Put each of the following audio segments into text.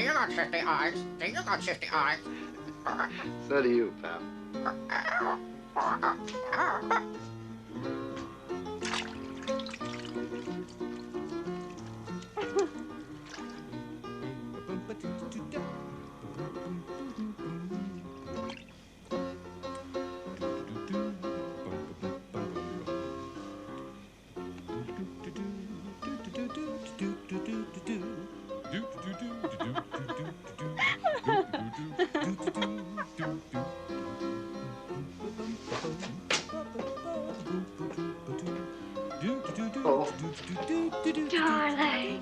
See, you got 50 eyes. See, you got 50 eyes. So do you, pal. Darling.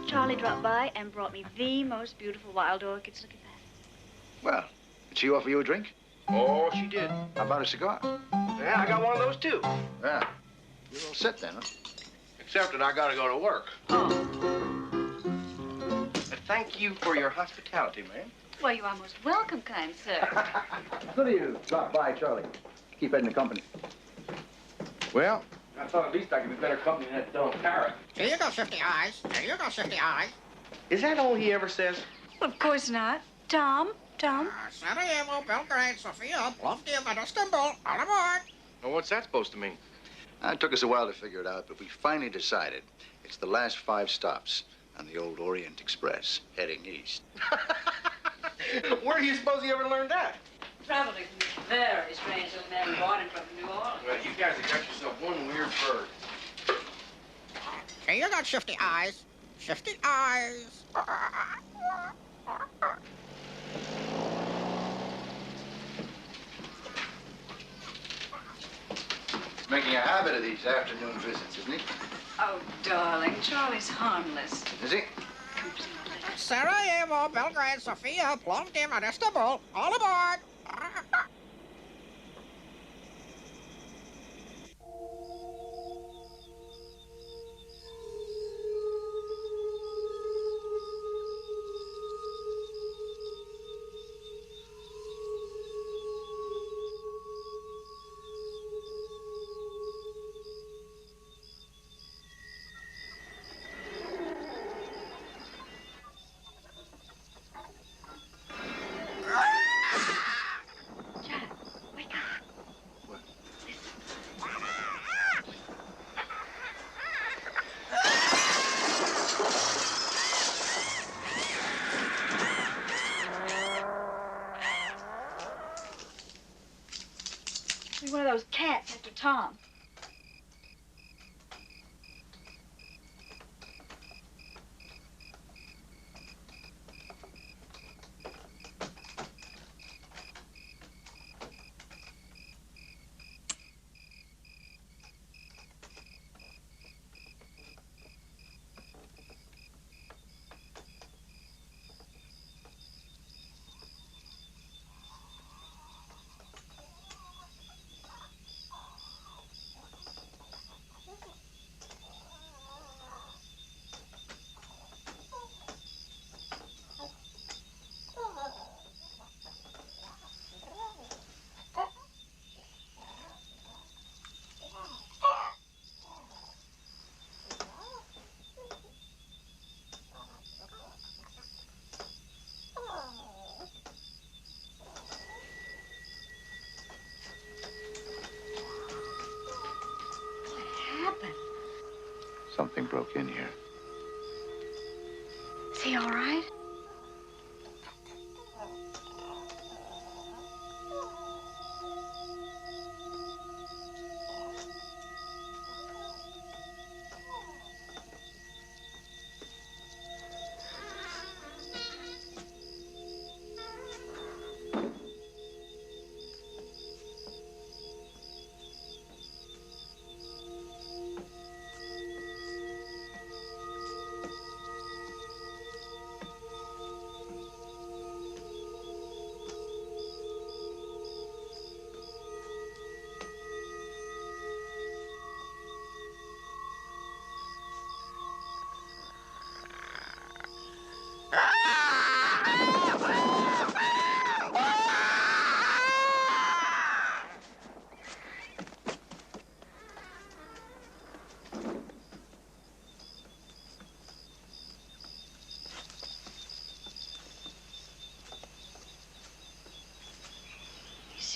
Charlie dropped by and brought me the most beautiful wild orchids. Look at that. Well, did she offer you a drink? Oh, she did. How about a cigar? Yeah, I got one of those too. Yeah. You're all set then, huh? Except that I gotta go to work. Oh. Thank you for your hospitality, ma'am. Well, you are most welcome, kind sir. So do you. Drop by, Charlie. Keep Ed in the company. Well, I thought at least I could be better company than that dumb parrot. See, you got 50 eyes. See, you got 50 eyes. Is that all he ever says? Of course not. Tom? Sarajevo, Belgrade, Sofia, Plovdiv, and Istanbul. All aboard. Well, what's that supposed to mean? It took us a while to figure it out, but we finally decided it's the last 5 stops on the old Orient Express, heading east. Where do you suppose he ever learned that? Probably from a very strange little man born in from New Orleans. Well, you guys have got yourself one weird bird. See, you got 50 eyes. 50 eyes. He's making a habit of these afternoon visits, isn't he? Oh, darling, Charlie's harmless. Is he? Sarajevo, Belgrade, Sofia, Plovdiv, and Istanbul. All aboard. One of those cats after Tom. Something broke in here. Is he all right?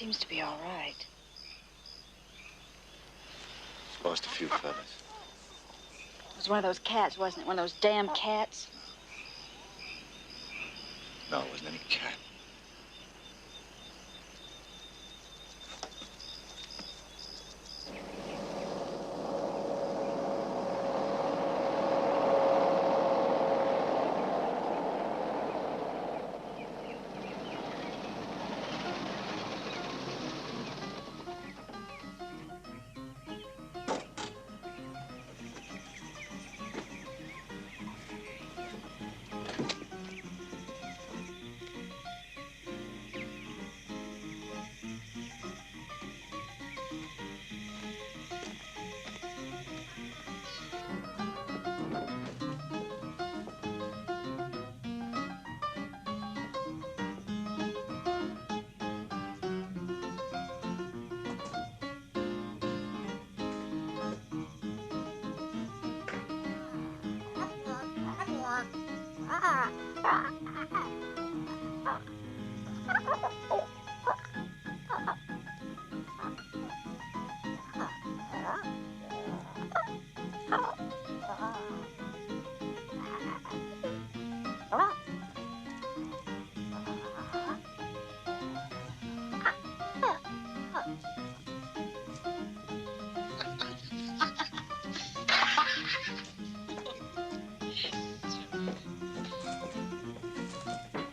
seems to be all right. It's lost a few feathers. It was one of those cats, wasn't it? One of those damn cats. No, it wasn't any cat.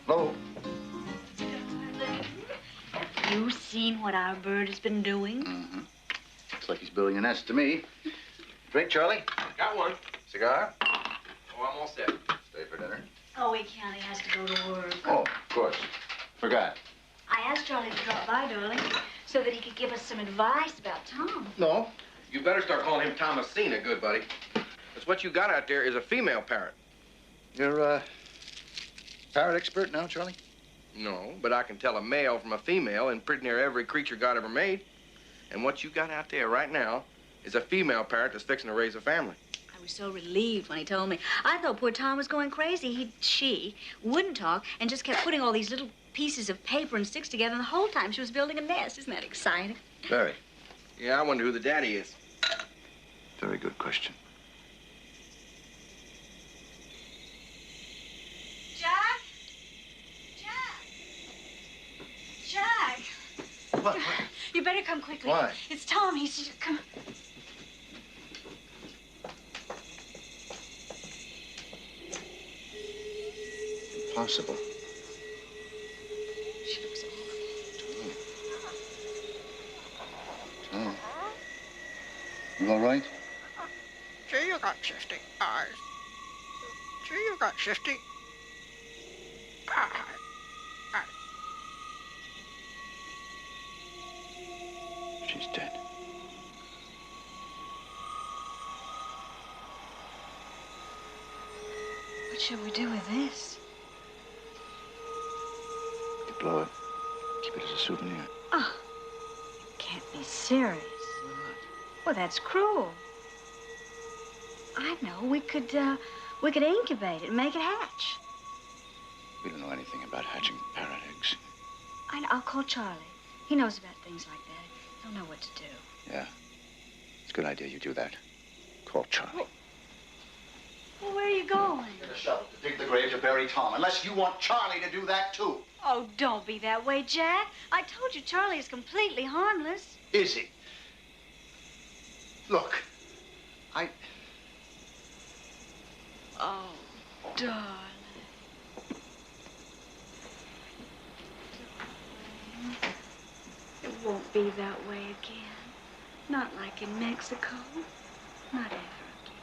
Hello? You seen what our bird has been doing? Mm-hmm. Looks like he's building a nest to me. Drink, Charlie? Got one. Cigar? Oh, I'm all set. Stay for dinner? Oh, he can't. He has to go to work. Oh, of course. Forgot. I asked Charlie to drop by, darling, so that he could give us some advice about Tom. No. You better start calling him Thomasina, good buddy. Because what you got out there is a female parrot. You're, parrot expert now, Charlie? No, but I can tell a male from a female in pretty near every creature God ever made. And what you got out there right now is a female parrot that's fixing to raise a family. I was so relieved when he told me. I thought poor Tom was going crazy. She wouldn't talk and just kept putting all these little pieces of paper and sticks together, and the whole time she was building a nest. Isn't that exciting? Very. Yeah, I wonder who the daddy is. Very good question. Jack? Jack? Jack? What? You better come quickly. Why? It's Tom. He's... Come. Impossible. She looks awful. Tom. You all right? Gee, you got shifty eyes. Gee, you got shifty eyes. She's dead. What should we do with this? You blow it. Keep it as a souvenir. Oh, you can't be serious. Well, that's cruel. I know. We could incubate it and make it hatch. We don't know anything about hatching parrot eggs. I'll call Charlie. He knows about things like that. He'll know what to do. Yeah. It's a good idea you do that. Call Charlie. Well, where are you going? Get a shovel to dig the grave to bury Tom, unless you want Charlie to do that, too. Oh, don't be that way, Jack. I told you Charlie is completely harmless. Is he? Look, Oh, darling. It won't be that way again. Not like in Mexico. Not ever again.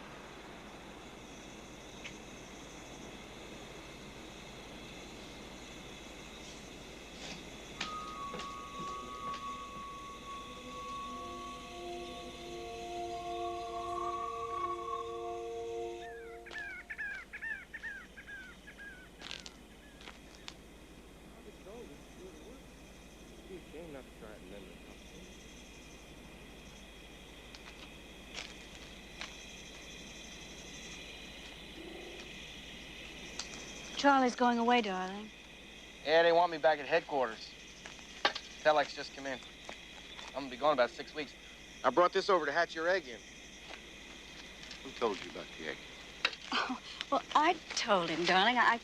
Charlie's going away, darling. Yeah, they want me back at headquarters. Telex just come in. I'm gonna be gone about 6 weeks. I brought this over to hatch your egg in. Who told you about the egg? Oh, well, I told him, darling. I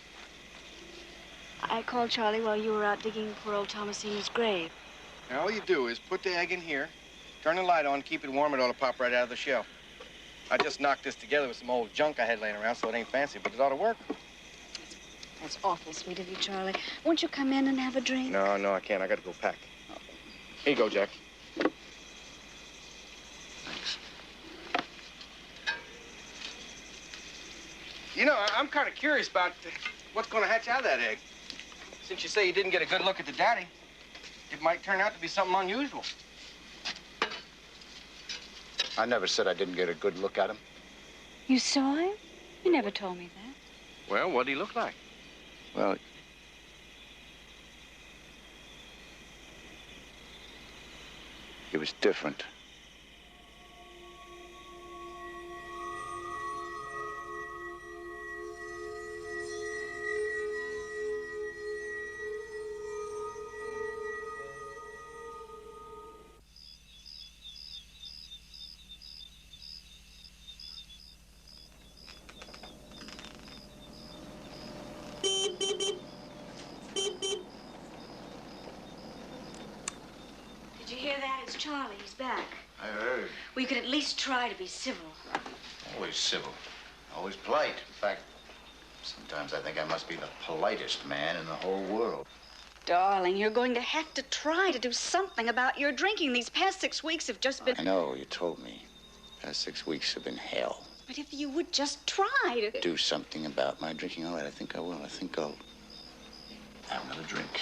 called Charlie while you were out digging for old Thomasina's grave. Now, all you do is put the egg in here, turn the light on, keep it warm, it ought to pop right out of the shell. I just knocked this together with some old junk I had laying around, so it ain't fancy, but it ought to work. That's awful sweet of you, Charlie. Won't you come in and have a drink? No, I can't. I got to go pack. Here you go, Jack. Thanks. You know, I'm kind of curious about what's going to hatch out of that egg. Since you say you didn't get a good look at the daddy, it might turn out to be something unusual. I never said I didn't get a good look at him. You saw him? You never told me that. Well, what'd he look like? Well, he was different. Did you hear that? It's Charlie. He's back. I heard. We could at least try to be civil. Always civil. Always polite. In fact, sometimes I think I must be the politest man in the whole world. Darling, you're going to have to try to do something about your drinking. These past 6 weeks have just been... I know, you told me. Past 6 weeks have been hell. But if you would just try to... Do something about my drinking. All right, I think I will. I think I'll have another drink.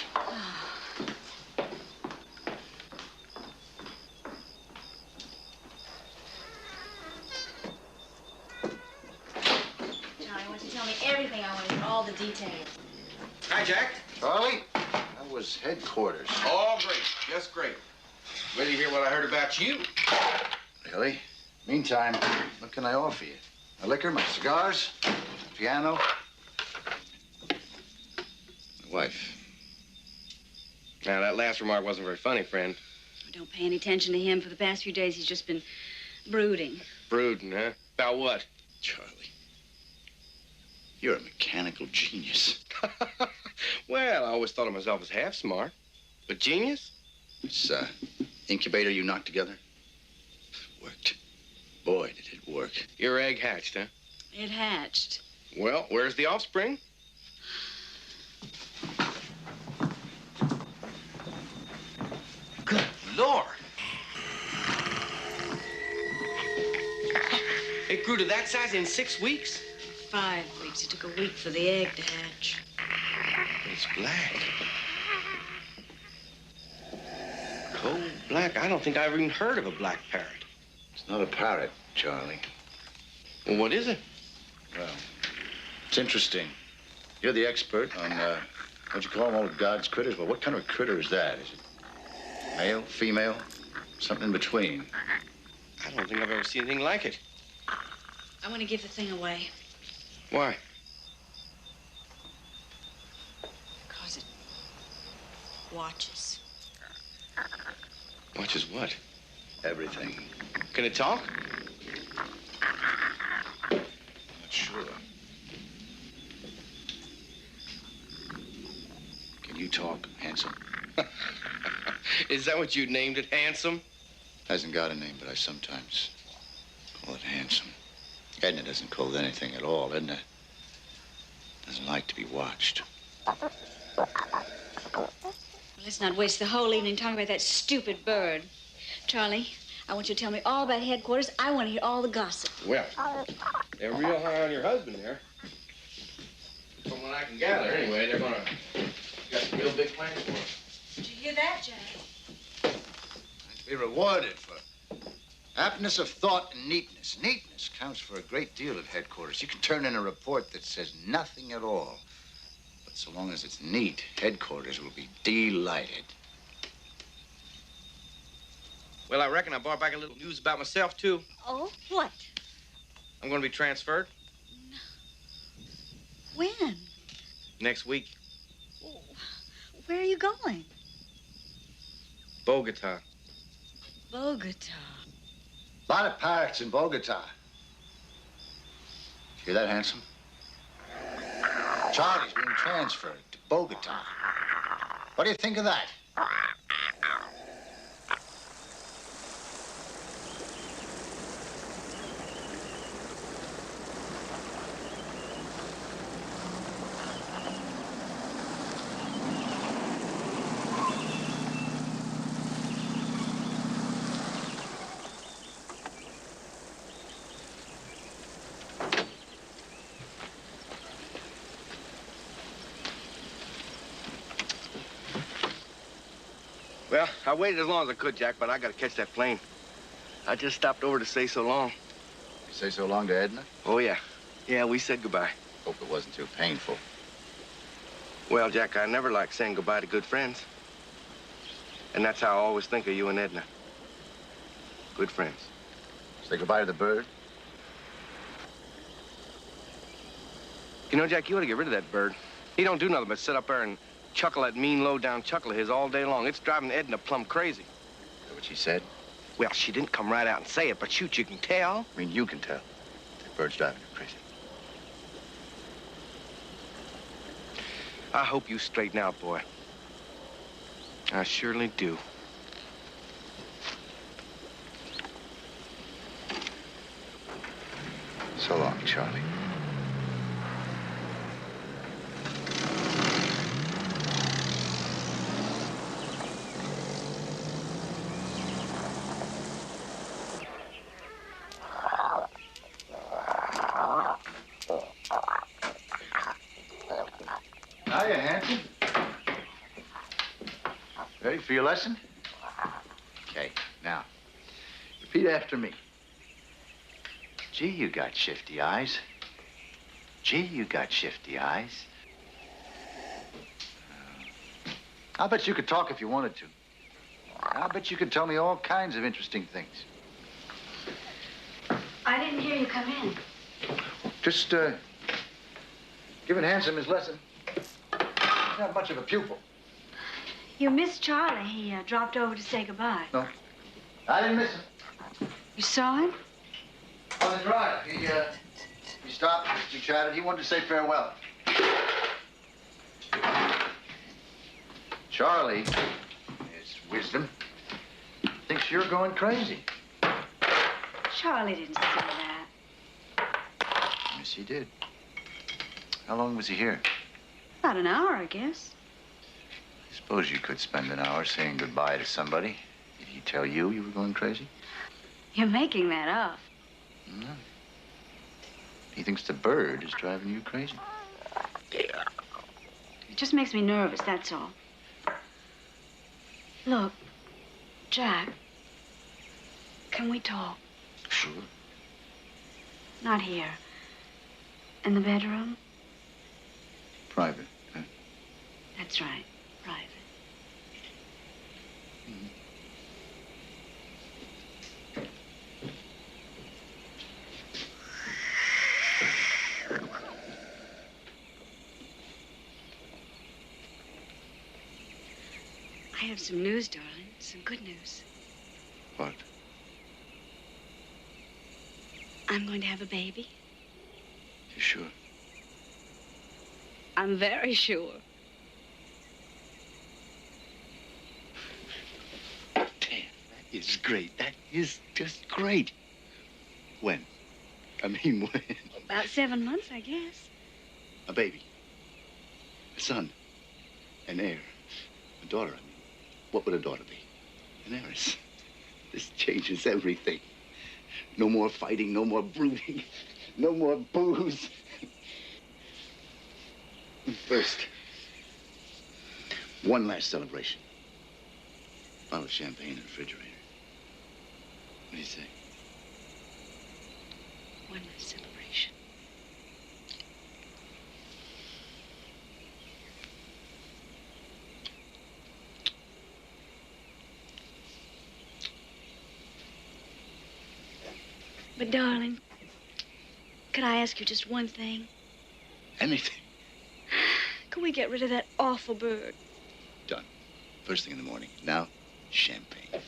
Charlie, I want you to tell me everything. I want to hear all the details. Hi, Jack. Charlie, that was headquarters. Oh, great. Just great. Ready to hear what I heard about you? Really? Meantime, what can I offer you? My liquor, my cigars, piano. My wife. Now, that last remark wasn't very funny, friend. Don't pay any attention to him. For the past few days, he's just been brooding. Brooding, huh? About what? Charlie, you're a mechanical genius. Well, I always thought of myself as half smart. But genius? This incubator you knocked together worked. Boy, did it work. Your egg hatched, huh? It hatched. Well, where's the offspring? Good Lord. It grew to that size in 6 weeks? 5 weeks. It took a week for the egg to hatch. It's black. Cold black. I don't think I've even heard of a black parrot. It's not a parrot, Charlie. Well, what is it? Well, it's interesting. You're the expert on, what you call them, old God's critters. Well, what kind of a critter is that? Is it male, female, something in between? I don't think I've ever seen anything like it. I want to give the thing away. Why? Because it watches. Watches what? Everything. Can it talk? I'm not sure. Can you talk, handsome? Is that what you named it, handsome? Hasn't got a name, but I sometimes call it handsome. Edna doesn't call it anything at all. Edna doesn't like to be watched. Well, let's not waste the whole evening talking about that stupid bird. Charlie, I want you to tell me all about headquarters. I want to hear all the gossip. Well, they're real high on your husband there. From what I can gather, anyway, they're gonna got some real big plans for him. Did you hear that, Jack? To be rewarded for aptness of thought and neatness. Neatness counts for a great deal at headquarters. You can turn in a report that says nothing at all. But so long as it's neat, headquarters will be delighted. Well, I reckon I brought back a little news about myself, too. Oh, what? I'm gonna be transferred When? next week. Where are you going? Bogota. Bogota. A lot of parrots in Bogota. Hear that, Handsome? Charlie's being transferred to Bogota. What do you think of that? Well, I waited as long as I could, Jack, but I gotta catch that plane. I just stopped over to say so long. You say so long to Edna? Oh, yeah. Yeah, we said goodbye. Hope it wasn't too painful. Well, Jack, I never like saying goodbye to good friends. And that's how I always think of you and Edna. Good friends. Say goodbye to the bird? You know, Jack, you ought to get rid of that bird. He don't do nothing but sit up there and chuckle that mean, low-down chuckle of his all day long. It's driving Edna plumb crazy. Is that what she said? Well, she didn't come right out and say it, but shoot, you can tell. I mean, you can tell. That bird's driving her crazy. I hope you straighten out, boy. I surely do. So long, Charlie. Hiya, Hanson. Ready for your lesson? Okay, now, repeat after me. Gee, you got shifty eyes. Gee, you got shifty eyes. I bet you could talk if you wanted to. I bet you could tell me all kinds of interesting things. I didn't hear you come in. Just, giving Handsome his lesson. He's not much of a pupil. You missed Charlie. He dropped over to say goodbye. No, I didn't miss him. You saw him? On the drive, he stopped, we chatted. He wanted to say farewell. Charlie, his wisdom, thinks you're going crazy. Charlie didn't say that. Yes, he did. How long was he here? About an hour, I guess. I suppose you could spend an hour saying goodbye to somebody. Did he tell you you were going crazy? You're making that up. No. He thinks the bird is driving you crazy. It just makes me nervous, that's all. Look, Jack, can we talk? Sure. Not here. In the bedroom? Private, huh? That's right, private. I have some news, darling. Some good news. What? I'm going to have a baby. You sure? I'm very sure. Damn, that is great. That is just great. When? I mean, when? About 7 months, I guess. A baby. A son. An heir. A daughter, I mean. What would a daughter be? An heiress. This changes everything. No more fighting, no more brooding, no more booze. First, one last celebration. Bottle of champagne in the refrigerator. What do you say? One last celebration. But, darling, could I ask you just one thing? Anything. Could we get rid of that awful bird? Done. First thing in the morning. Now, Champagne.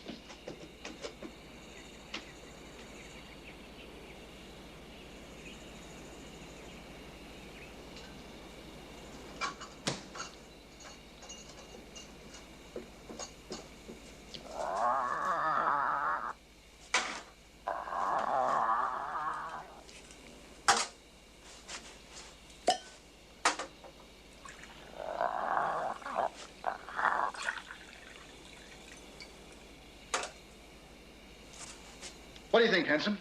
What do you think, handsome?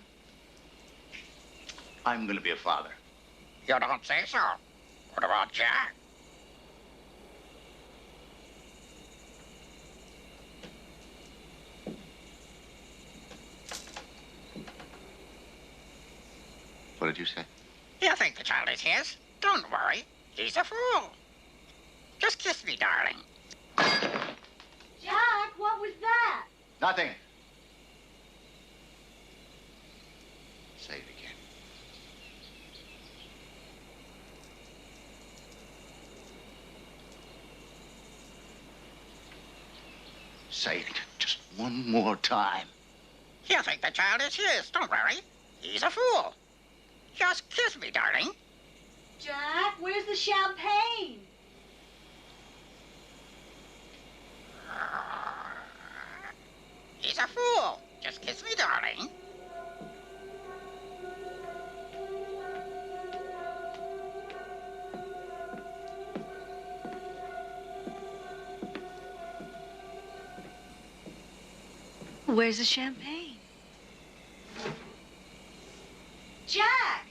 I'm going to be a father. You don't say so. What about Jack? What did you say? You think the child is his? Don't worry. He's a fool. Just kiss me, darling. Jack, what was that? Nothing. Say it again. Say it just one more time. You think the child is his? Don't worry. He's a fool. Just kiss me, darling. Jack, where's the champagne? He's a fool. Just kiss me, darling. Where's the champagne? Jack!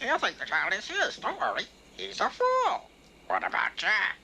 You think the child is his? Don't worry. He's a fool. What about Jack?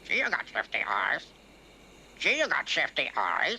Gee, you got shifty eyes. Gee, you got shifty eyes.